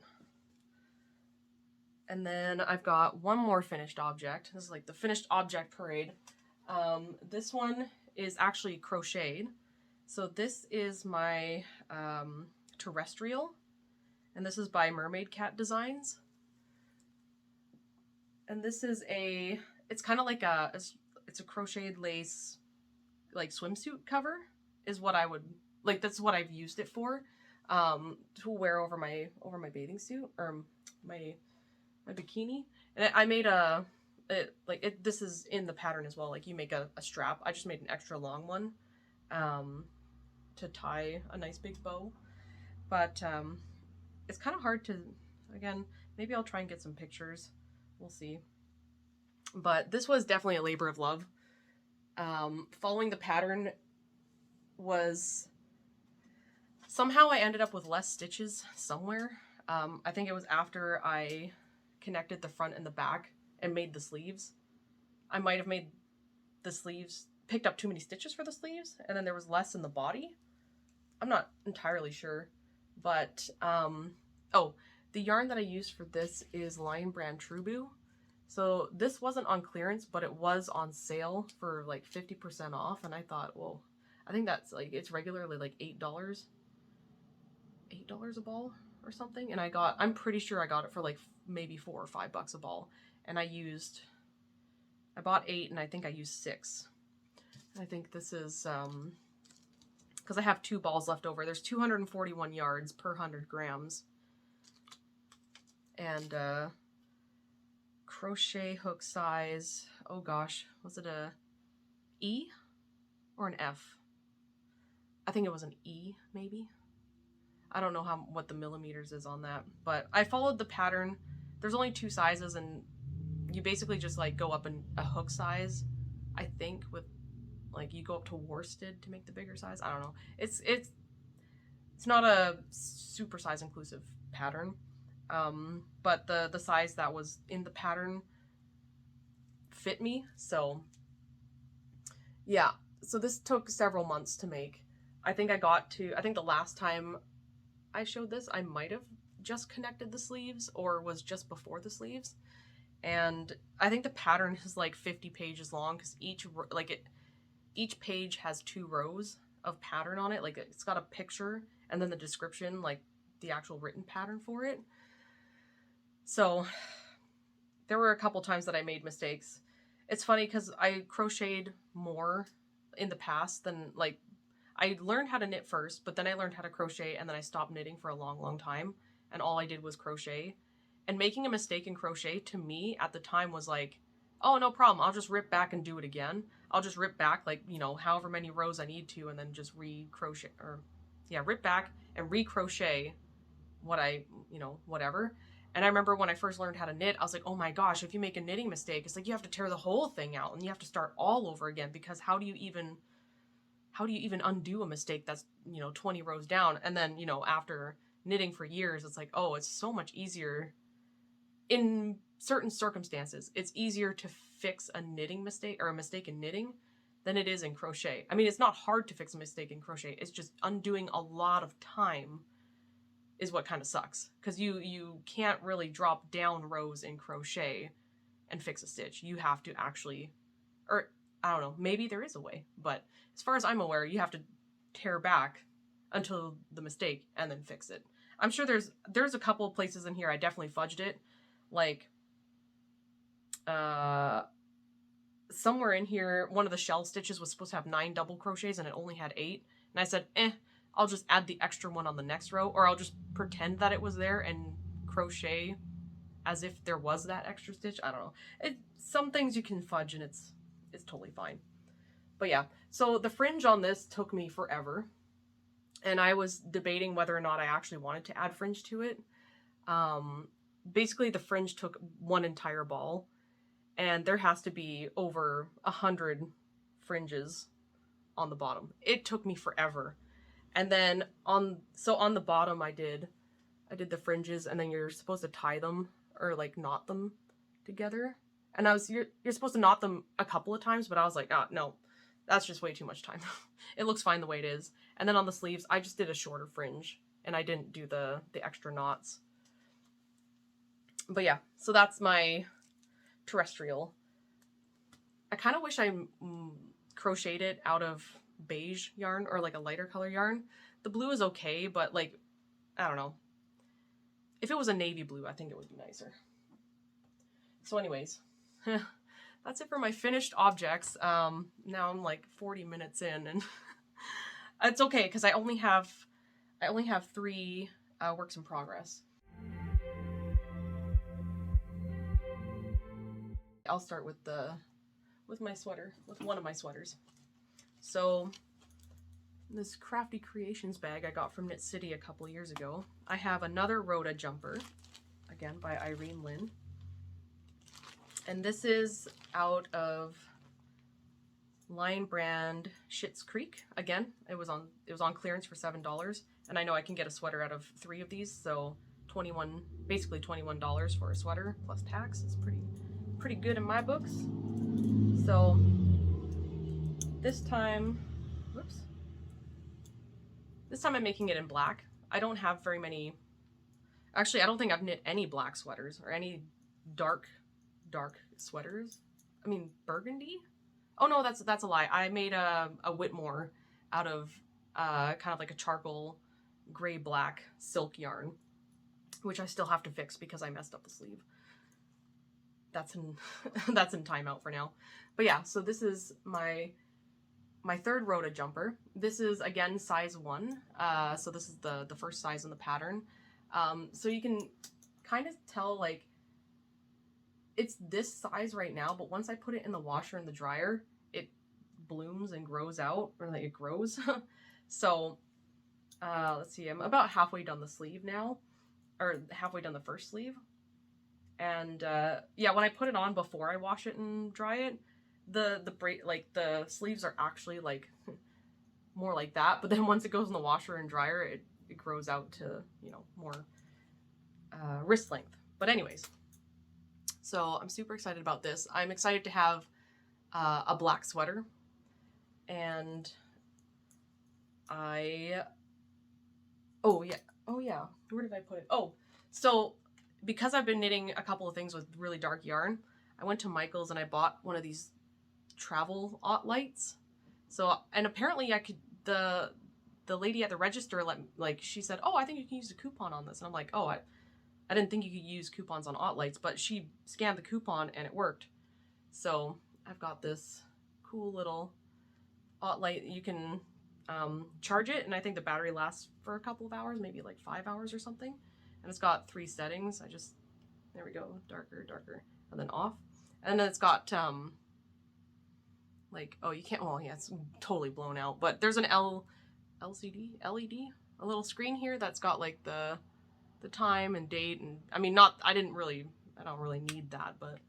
[SPEAKER 1] And then I've got one more finished object. This is like the finished object parade. This one is actually crocheted. So this is my Terrestrial, and this is by Mermaidcat Designs. And this is it's kind of like it's a crocheted lace, like swimsuit cover is what I would, like that's what I've used it for, to wear over my bathing suit or my bikini. And I made this is in the pattern as well. Like you make a strap. I just made an extra long one to tie a nice big bow. But it's kind of hard to, again, maybe I'll try and get some pictures. We'll see. But this was definitely a labor of love. Following the pattern was, somehow I ended up with less stitches somewhere. I think it was after I connected the front and the back and made the sleeves. I might have made the sleeves, picked up too many stitches for the sleeves, and then there was less in the body. I'm not entirely sure, but oh, the yarn that I used for this is Lion Brand Trubu. So this wasn't on clearance, but it was on sale for like 50% off, and I thought, well, I think that's like, it's regularly like $8 a ball or something, and I'm pretty sure I got it for like maybe $4 or $5 a ball, and I bought 8 and I think I used 6. I think this is because I have 2 balls left over. There's 241 yards per 100 grams, and crochet hook size, oh gosh, was it a E or an F? I think it was an E, maybe. I don't know what the millimeters is on that, but I followed the pattern. There's only 2 sizes, and you basically just like go up in a hook size, I think, with like you go up to worsted to make the bigger size. I don't know. It's not a super size inclusive pattern, but the size that was in the pattern fit me. So yeah, so this took several months to make. I think the last time I showed this, I might have just connected the sleeves or was just before the sleeves. And I think the pattern is like 50 pages long because each page has 2 rows of pattern on it. Like it's got a picture and then the description, like the actual written pattern for it. So there were a couple times that I made mistakes. It's funny because I crocheted more in the past than, like, I learned how to knit first, but then I learned how to crochet, and then I stopped knitting for a long, long time, and all I did was crochet. And making a mistake in crochet to me at the time was like, oh, no problem, I'll just rip back and do it again. I'll just rip back like, you know, however many rows I need to, and then just re-crochet, or yeah, rip back and re-crochet what I, you know, whatever. And I remember when I first learned how to knit, I was like, oh my gosh, if you make a knitting mistake, it's like you have to tear the whole thing out and you have to start all over again, because how do you even undo a mistake that's, you know, 20 rows down? And then, you know, after knitting for years, it's like, oh, it's so much easier in certain circumstances. It's easier to fix a knitting mistake, or a mistake in knitting, than it is in crochet. I mean, it's not hard to fix a mistake in crochet. It's just undoing a lot of time is what kind of sucks, because you can't really drop down rows in crochet and fix a stitch. You have to actually, or I don't know, maybe there is a way, but as far as I'm aware, you have to tear back until the mistake and then fix it. I'm sure there's a couple of places in here I definitely fudged it, like somewhere in here, one of the shell stitches was supposed to have 9 double crochets and it only had 8, and I said, I'll just add the extra one on the next row, or I'll just pretend that it was there and crochet as if there was that extra stitch. I don't know. Some things you can fudge and it's totally fine. But yeah, so the fringe on this took me forever, and I was debating whether or not I actually wanted to add fringe to it. Basically the fringe took one entire ball, and there has to be over 100 fringes on the bottom. It took me forever. And then on the bottom I did the fringes, and then you're supposed to tie them, or like knot them together. And you're supposed to knot them a couple of times, but I was like, no, that's just way too much time. It looks fine the way it is. And then on the sleeves, I just did a shorter fringe, and I didn't do the extra knots. But yeah, so that's my Terrestrial. I kind of wish I crocheted it out of beige yarn, or like a lighter color yarn. The blue is okay, but like, I don't know. If it was a navy blue, I think it would be nicer. So anyways, that's it for my finished objects. Now I'm like 40 minutes in, and it's okay because I only have 3 works in progress. I'll start with my sweater, with one of my sweaters. So this Crafty Creations bag I got from Knit City a couple years ago. I have another Rota jumper, again by Irene Lin. And this is out of Lion Brand Schitt's Creek. Again, it was on clearance for $7, and I know I can get a sweater out of 3 of these, so basically $21 for a sweater plus tax is pretty good in my books. So this time I'm making it in black. I don't have very many, actually I don't think I've knit any black sweaters or any dark sweaters. I mean, burgundy? Oh no, that's a lie. I made a Whitmore out of kind of like a charcoal gray black silk yarn, which I still have to fix because I messed up the sleeve. That's in timeout for now. But yeah, so this is my third Rota jumper. This is again size 1. So this is the first size in the pattern. So you can kind of tell, like, it's this size right now, but once I put it in the washer and the dryer, it blooms and grows out, or like it grows. So let's see, I'm about halfway done the sleeve now, or halfway done the first sleeve. And yeah, when I put it on before I wash it and dry it, the sleeves are actually like more like that, but then once it goes in the washer and dryer, it grows out to, you know, more wrist length. But anyways, so I'm super excited about this. I'm excited to have a black sweater, and oh yeah, where did I put it? Oh, so because I've been knitting a couple of things with really dark yarn, I went to Michael's and I bought one of these travel lights. So, and apparently I could, the lady at the register, she said, oh, I think you can use a coupon on this. And I'm like, oh, I didn't think you could use coupons on lights, but she scanned the coupon and it worked. So I've got this cool little light. You can charge it, and I think the battery lasts for a couple of hours, maybe like 5 hours or something. And it's got 3 settings. There we go, darker, darker, and then off. And then it's got like, oh, you can't, well, yeah, it's totally blown out, but there's an LCD, LED, a little screen here that's got like the time and date, and I mean, I don't really need that, but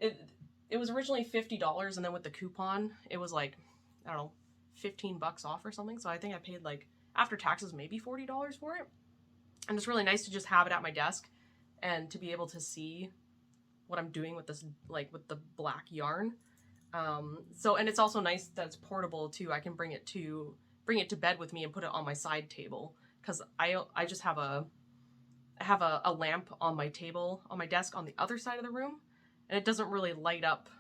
[SPEAKER 1] it was originally $50, and then with the coupon, it was like, I don't know, 15 bucks off or something. So I think I paid like, after taxes, maybe $40 for it. And it's really nice to just have it at my desk and to be able to see what I'm doing with this, like with the black yarn. So, and it's also nice that it's portable too. I can bring it to bed with me and put it on my side table. Cause I just have I have a lamp on my table, on my desk on the other side of the room. And it doesn't really light up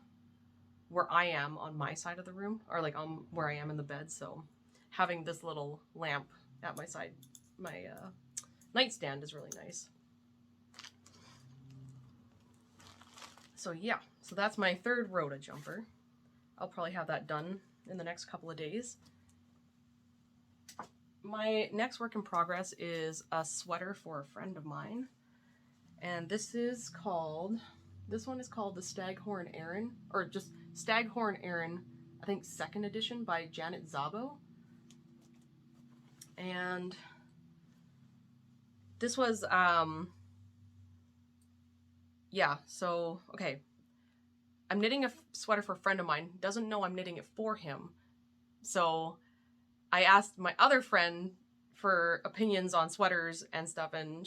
[SPEAKER 1] where I am on my side of the room, or like on where I am in the bed. So having this little lamp at my side, my nightstand, is really nice. So yeah, so that's my third Rota jumper. I'll probably have that done in the next couple of days. My next work in progress is a sweater for a friend of mine. And this one is called the Staghorn Aran, or just Staghorn Aran, I think 2nd edition by Janet Szabo. And this was, yeah, so, okay. I'm knitting a sweater for a friend of mine, doesn't know I'm knitting it for him. So I asked my other friend for opinions on sweaters and stuff, and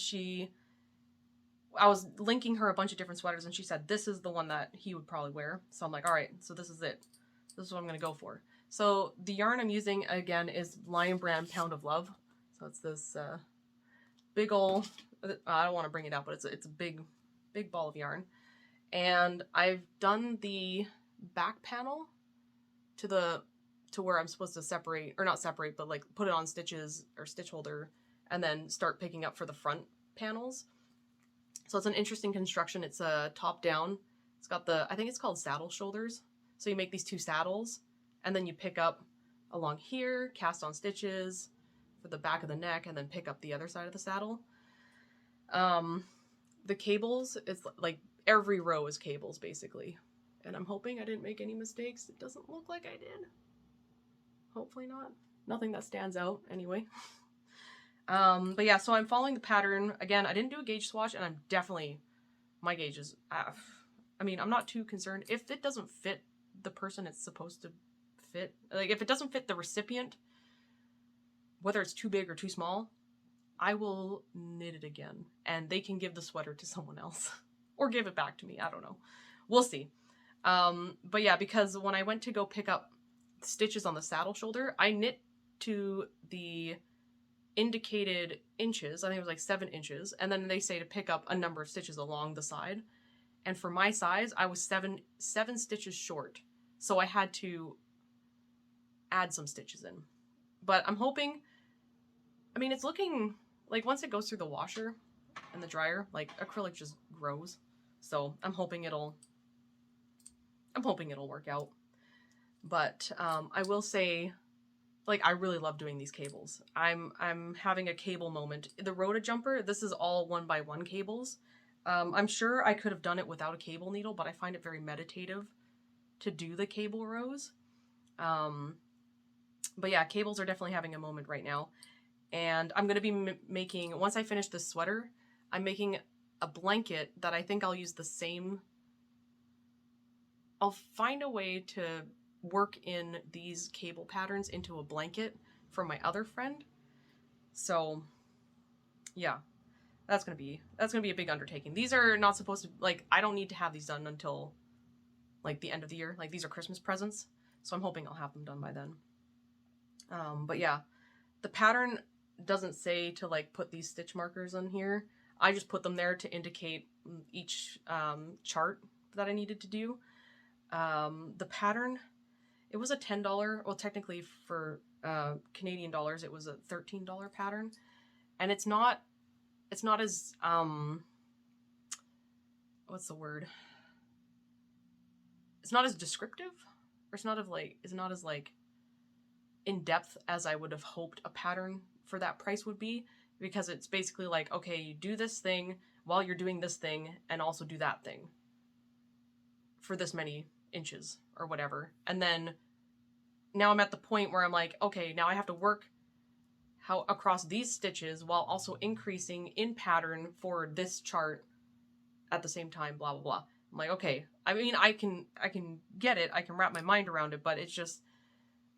[SPEAKER 1] I was linking her a bunch of different sweaters, and she said, this is the one that he would probably wear. So I'm like, all right, so this is it. This is what I'm going to go for. So the yarn I'm using, again, is Lion Brand Pound of Love. So it's this big old, I don't want to bring it out, but it's a big ball of yarn. And I've done the back panel to where I'm supposed to separate, or not separate, but like put it on stitches or stitch holder, and then start picking up for the front panels. So it's an interesting construction. It's a top down. It's got I think it's called saddle shoulders. So you make these 2 saddles, and then you pick up along here, cast on stitches for the back of the neck, and then pick up the other side of the saddle. The cables, it's like every row is cables basically. And I'm hoping I didn't make any mistakes. It doesn't look like I did. Hopefully not. Nothing that stands out anyway. But yeah, so I'm following the pattern. Again, I didn't do a gauge swatch, and I'm definitely, my gauge is, I mean, I'm not too concerned. If it doesn't fit the person it's supposed to fit, like if it doesn't fit the recipient, whether it's too big or too small, I will knit it again, and they can give the sweater to someone else or give it back to me. I don't know. We'll see. But yeah, because when I went to go pick up stitches on the saddle shoulder, I knit to the indicated inches. I think it was like 7 inches. And then they say to pick up a number of stitches along the side. And for my size, I was seven stitches short. So I had to add some stitches in. But I'm hoping, I mean, it's looking like once it goes through the washer and the dryer, like acrylic just grows. So I'm hoping it'll work out. But I will say, like, I really love doing these cables. I'm having a cable moment. The Rota jumper, this is all 1x1 cables. I'm sure I could have done it without a cable needle, but I find it very meditative to do the cable rows. But yeah, cables are definitely having a moment right now. And I'm going to be making, once I finish this sweater, I'm making a blanket that I think I'll use the same. I'll find a way to work in these cable patterns into a blanket for my other friend. So yeah, that's gonna be a big undertaking. These are not supposed to, like, I don't need to have these done until like the end of the year. Like, these are Christmas presents, so I'm hoping I'll have them done by then. But yeah, the pattern doesn't say to like put these stitch markers on here. I just put them there to indicate each chart that I needed to do. The pattern, it was a $10, well, technically for Canadian dollars, it was a $13 pattern. And it's not as, what's the word? It's not as descriptive, or it's not as like in depth as I would have hoped a pattern for that price would be, because it's basically like, okay, you do this thing while you're doing this thing, and also do that thing for this many inches or whatever. And then now I'm at the point where I'm like, okay, now I have to work how across these stitches while also increasing in pattern for this chart at the same time, blah, blah, blah. I'm like, okay, I mean, I can get it. I can wrap my mind around it, but it's just,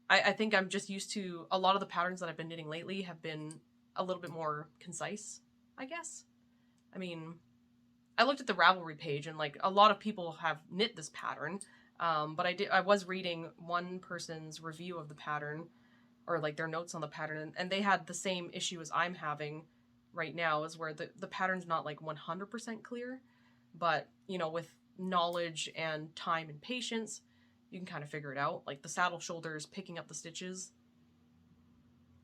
[SPEAKER 1] I think I'm just used to a lot of the patterns that I've been knitting lately have been a little bit more concise, I guess. I mean, I looked at the Ravelry page and like a lot of people have knit this pattern, but I was reading one person's review of the pattern or like their notes on the pattern, and they had the same issue as I'm having right now, is where the pattern's not like 100% clear, but you know, with knowledge and time and patience, you can kind of figure it out. Like the saddle shoulders, picking up the stitches.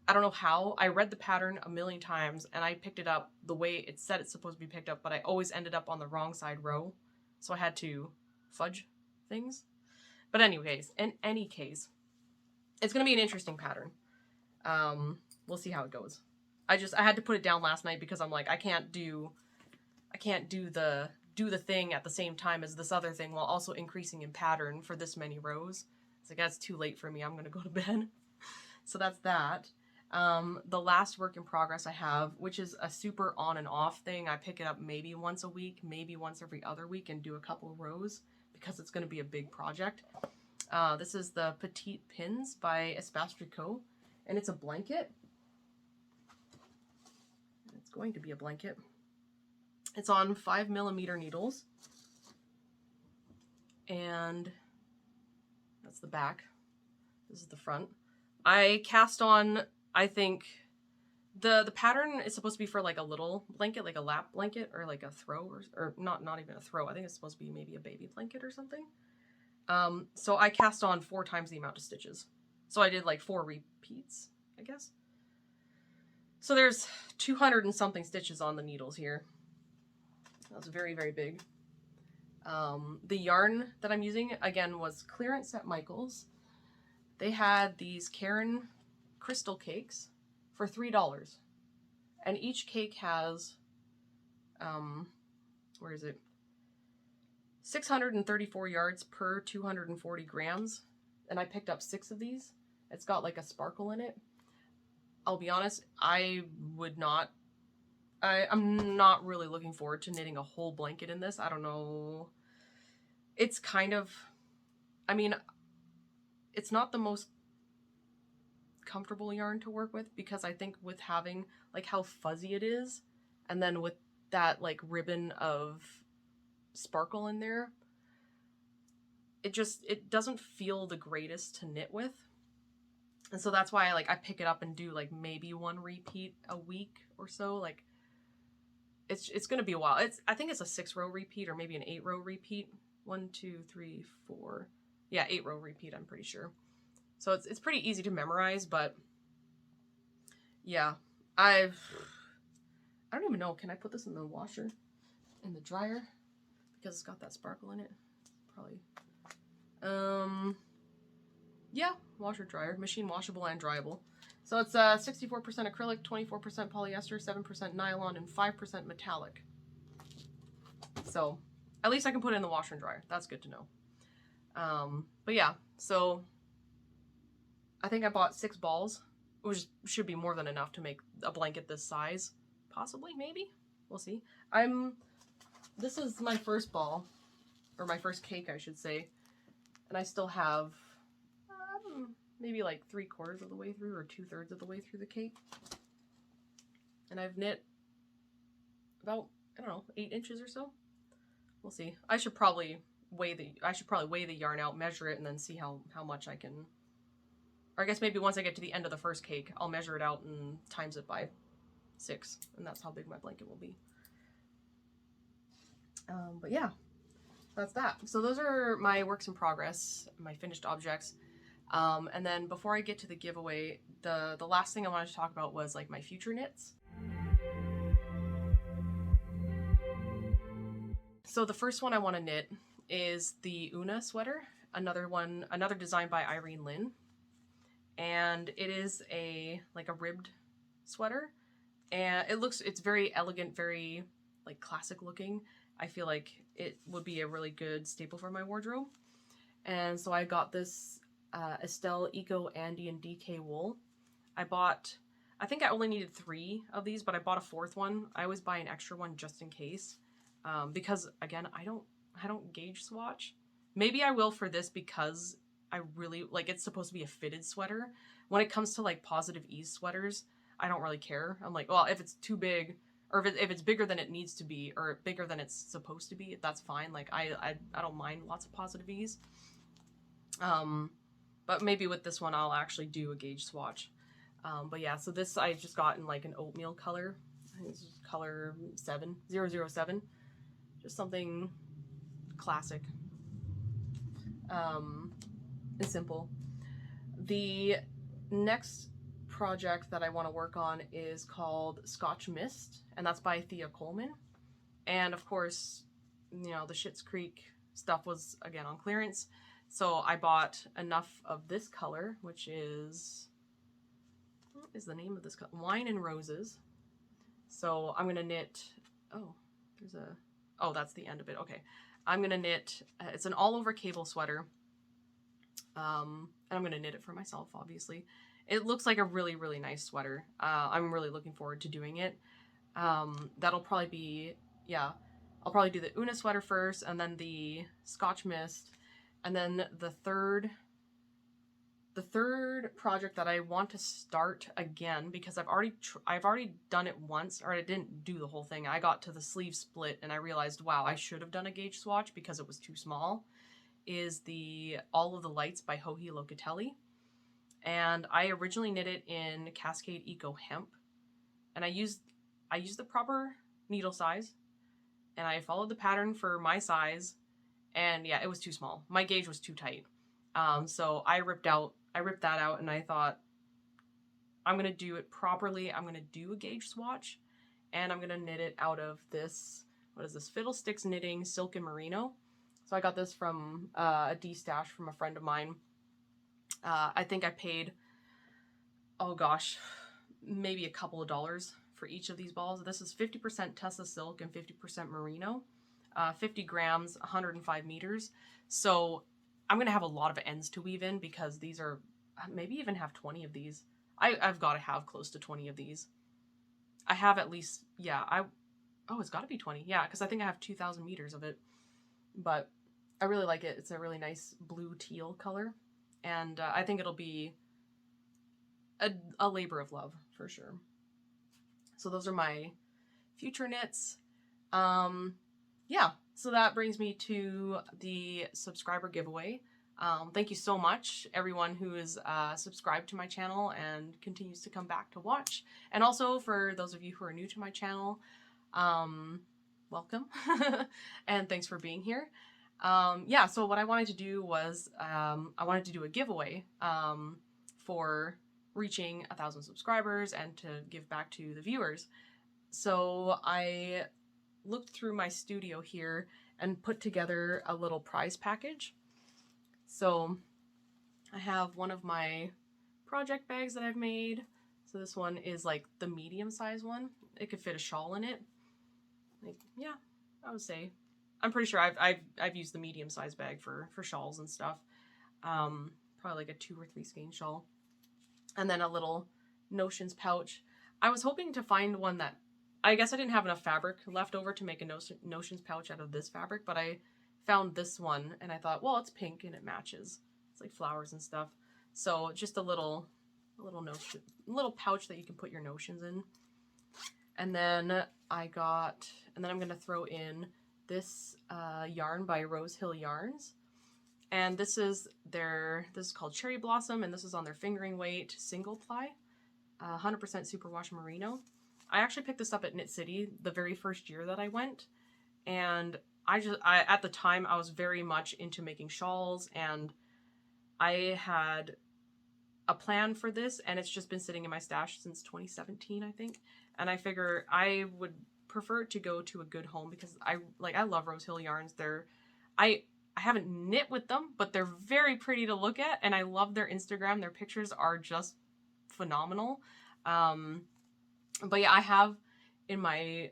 [SPEAKER 1] I don't know how. I read the pattern a million times and I picked it up the way it said it's supposed to be picked up, but I always ended up on the wrong side row. So I had to fudge things. But anyways, in any case, it's going to be an interesting pattern. We'll see how it goes. I had to put it down last night because I'm like, I can't do the thing at the same time as this other thing while also increasing in pattern for this many rows. It's like, that's too late for me. I'm going to go to bed. So that's that. The last work in progress I have, which is a super on and off thing. I pick it up maybe once a week, maybe once every other week, and do a couple of rows because it's going to be a big project. This is the Petits Pins by Espace Tricot, and it's a blanket. It's going to be a blanket. It's on 5mm needles, and that's the back. This is the front. I cast on, I think, the pattern is supposed to be for like a little blanket, like a lap blanket, or like a throw, or not even a throw. I think it's supposed to be maybe a baby blanket or something. So I cast on 4 times the amount of stitches. So I did like 4 repeats, I guess. So there's 200 and something stitches on the needles here. That was very, very big. The yarn that I'm using, again, was clearance at Michael's. They had these Karen crystal cakes for $3. And each cake has, where is it? 634 yards per 240 grams. And I picked up 6 of these. It's got like a sparkle in it. I'll be honest, I'm not really looking forward to knitting a whole blanket in this. I don't know. It's kind of, I mean, it's not the most comfortable yarn to work with, because I think with having like how fuzzy it is, and then with that like ribbon of sparkle in there, it doesn't feel the greatest to knit with. And so that's why I pick it up and do like maybe 1 repeat a week or so. Like it's gonna be a while. I think it's a 6-row repeat or maybe an 8-row repeat. 1, 2, 3, 4. Yeah, 8-row repeat, I'm pretty sure. So it's pretty easy to memorize, but yeah, I don't even know. Can I put this in the washer, in the dryer? Because it's got that sparkle in it. Probably. Yeah, washer dryer, machine washable and dryable. So it's 64% acrylic, 24% polyester, 7% nylon, and 5% metallic. So at least I can put it in the washer and dryer. That's good to know. But yeah, so I think I bought 6 balls, which should be more than enough to make a blanket this size. Possibly, maybe. We'll see. This is my first ball, or my first cake, I should say. And I still have maybe like 3/4 of the way through, or 2/3 of the way through the cake. And I've knit about, I don't know, 8 inches or so. We'll see. I should probably weigh the yarn out, measure it, and then see how much I can. Or I guess maybe once I get to the end of the first cake, I'll measure it out and times it by 6, and that's how big my blanket will be. But yeah, that's that. So those are my works in progress, my finished objects. And then before I get to the giveaway, the last thing I wanted to talk about was like my future knits. So the first one I want to knit is the Una sweater, another design by Irene Lin. And it is a ribbed sweater, and it's very elegant, very like classic looking. I feel like it would be a really good staple for my wardrobe. And so I got this Estelle Eco Andean DK wool. I think I only needed 3 of these, but I bought a 4th one. I always buy an extra one just in case. Because again, I don't gauge swatch. Maybe I will for this because I really like, it's supposed to be a fitted sweater. When it comes to like Positive Ease sweaters, I don't really care. I'm like, well, if it's too big, or if it's bigger than it needs to be, or bigger than it's supposed to be, that's fine. Like I don't mind lots of Positive Ease. But maybe with this one I'll actually do a gauge swatch. But yeah, so this I just got in like an oatmeal color. I think this is color 007. Just something classic. And simple. The next project that I want to work on is called Scotch Mist, and that's by Thea Colman. And of course, you know, the Schitt's Creek stuff was again on clearance, so I bought enough of this color, which is, what is the name of this color? Wine and Roses. So I'm gonna knit, that's the end of it. Okay, I'm gonna knit, it's an all over cable sweater, and I'm gonna knit it for myself, obviously. It looks like a really, really nice sweater. I'm really looking forward to doing it. That'll probably be, yeah, I'll probably do the Una sweater first, and then the Scotch Mist, and then the third project that I want to start again, because I've already done it once, or I didn't do the whole thing. I got to the sleeve split and I realized, wow, I should have done a gauge swatch because it was too small, is the All of the Lights by Joji Locatelli. And I originally knit it in Cascade Eco Hemp, and I used the proper needle size, and I followed the pattern for my size, and yeah, it was too small. My gauge was too tight. So I ripped that out, and I thought, I'm gonna do it properly. I'm gonna do a gauge swatch, and I'm gonna knit it out of this, what is this, Fiddlesticks Knitting Silk and Merino. So I got this from a D-stash from a friend of mine. I think I paid, oh gosh, maybe a couple of dollars for each of these balls. This is 50% Tessa silk and 50% merino, 50 grams, 105 meters. So I'm going to have a lot of ends to weave in, because these are, maybe even have 20 of these. I've got to have close to 20 of these. I have at least, yeah, it's got to be 20. Yeah, because I think I have 2,000 meters of it. But I really like it. It's a really nice blue teal color. And I think it'll be a labor of love for sure. So those are my future knits. Yeah, so that brings me to the subscriber giveaway. Thank you so much, everyone who is subscribed to my channel and continues to come back to watch. And also for those of you who are new to my channel, welcome. And thanks for being here. Yeah, so what I wanted to do was, I wanted to do a giveaway for reaching 1,000 subscribers and to give back to the viewers. So I looked through my studio here and put together a little prize package. So I have one of my project bags that I've made. So this one is like the medium size one. It could fit a shawl in it. Like, yeah, I would say. I'm pretty sure I've used the medium size bag for shawls and stuff. Probably like a 2 or 3 skein shawl. And then a little notions pouch. I was hoping to find one that, I guess I didn't have enough fabric left over to make a notions pouch out of this fabric, but I found this one and I thought, well, it's pink and it matches. It's like flowers and stuff. So just a little notion, little pouch that you can put your notions in. And then I'm gonna throw in this yarn by Rose Hill Yarns. And this is called Cherry Blossom, and this is on their fingering weight single ply, 100% superwash merino. I actually picked this up at Knit City the very first year that I went, and at the time I was very much into making shawls, and I had a plan for this, and it's just been sitting in my stash since 2017, I think. And I figure I would prefer it to go to a good home, because I love Rose Hill Yarns. I haven't knit with them, but they're very pretty to look at, and I love their Instagram. Their pictures are just phenomenal. But yeah, I have in my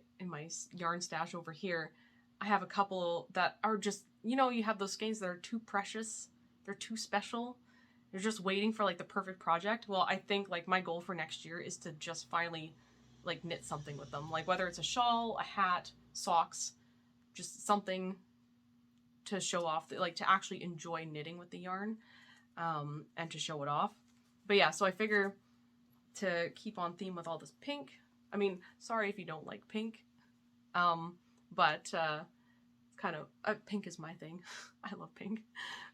[SPEAKER 1] yarn stash over here, I have a couple that are just, you know, you have those skeins that are too precious they're too special. They're just waiting for like the perfect project. Well, I think like my goal for next year is to just finally like knit something with them. Like whether it's a shawl, a hat, socks, just something to show off, like to actually enjoy knitting with the yarn, and to show it off. But yeah, so I figure to keep on theme with all this pink. I mean, sorry if you don't like pink, but kind of pink is my thing. I love pink.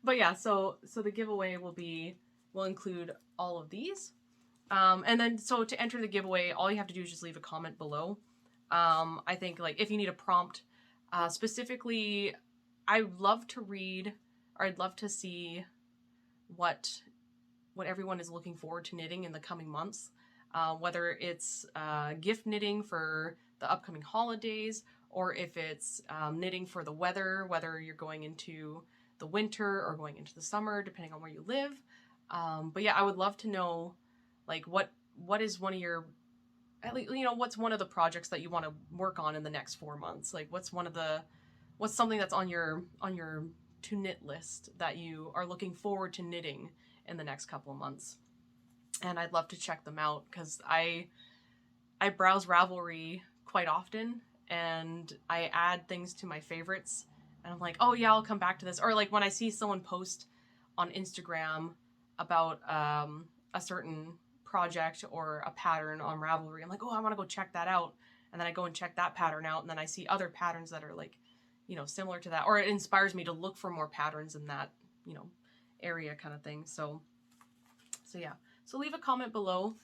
[SPEAKER 1] But yeah, so the giveaway will include all of these. And then so to enter the giveaway, all you have to do is just leave a comment below. I think like if you need a prompt, specifically, I'd love to read, or I'd love to see what everyone is looking forward to knitting in the coming months. Whether it's gift knitting for the upcoming holidays, or if it's knitting for the weather, whether you're going into the winter or going into the summer, depending on where you live. But yeah, I would love to know, like, what is one of your, at least, you know, what's one of the projects that you want to work on in the next 4 months? Like, what's something that's on your to knit list that you are looking forward to knitting in the next couple of months? And I'd love to check them out, because I browse Ravelry quite often, and I add things to my favorites, and I'm like, oh yeah, I'll come back to this. Or like when I see someone post on Instagram about a certain project or a pattern on Ravelry, I'm like, oh, I want to go check that out. And then I go and check that pattern out, and then I see other patterns that are like, you know, similar to that, or it inspires me to look for more patterns in that, you know, area kind of thing. So yeah. So leave a comment below.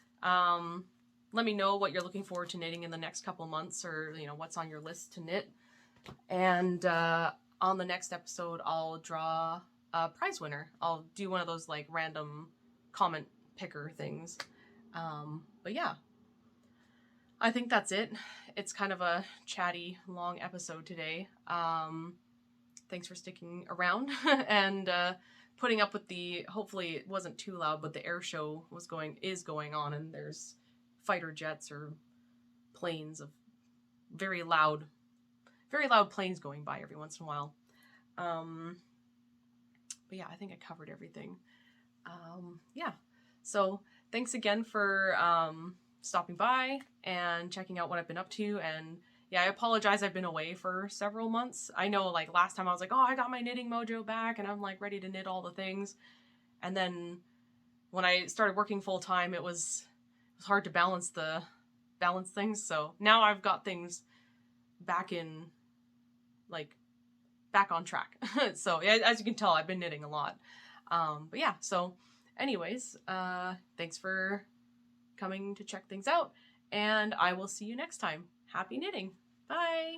[SPEAKER 1] Let me know what you're looking forward to knitting in the next couple months, or, you know, what's on your list to knit. And on the next episode, I'll draw a prize winner. I'll do one of those like random comment picker things. But yeah, I think that's it. It's kind of a chatty, long episode today. Thanks for sticking around and putting up with the, hopefully it wasn't too loud, but the air show is going on, and there's fighter jets or planes of very loud planes going by every once in a while. But yeah, I think I covered everything. Yeah, so thanks again for stopping by and checking out what I've been up to. And yeah, I apologize, I've been away for several months. I know, like, last time I was like, oh, I got my knitting mojo back and I'm like ready to knit all the things. And then when I started working full time, it was hard to balance things. So now I've got things back on track. So yeah, as you can tell, I've been knitting a lot. But yeah, so anyways, thanks for coming to check things out, and I will see you next time. Happy knitting. Bye.